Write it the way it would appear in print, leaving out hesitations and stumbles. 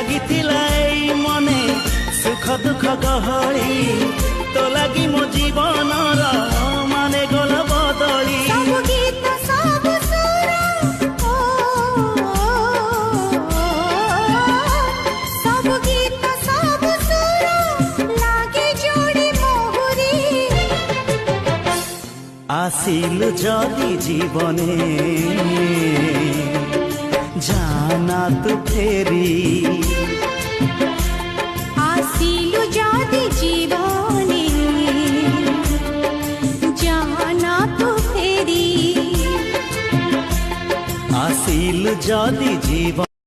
লাগিଥିଲା এই মনে সুখ দুঃখ গহଳି তো লাগি মো জীবনর মানে গল বদলি ସବୁ ଗୀତ ସବୁ ସୁର ସବୁ ଗୀତ ସବୁ ସୁର ଲାଗେ ଯୋଡ଼ି ମୋହରି আসিলু যদি জীবনে জানা তু ফেরি আসিলু যদি জীবনে জানা তো ফেরি আসিলু যদি জীবন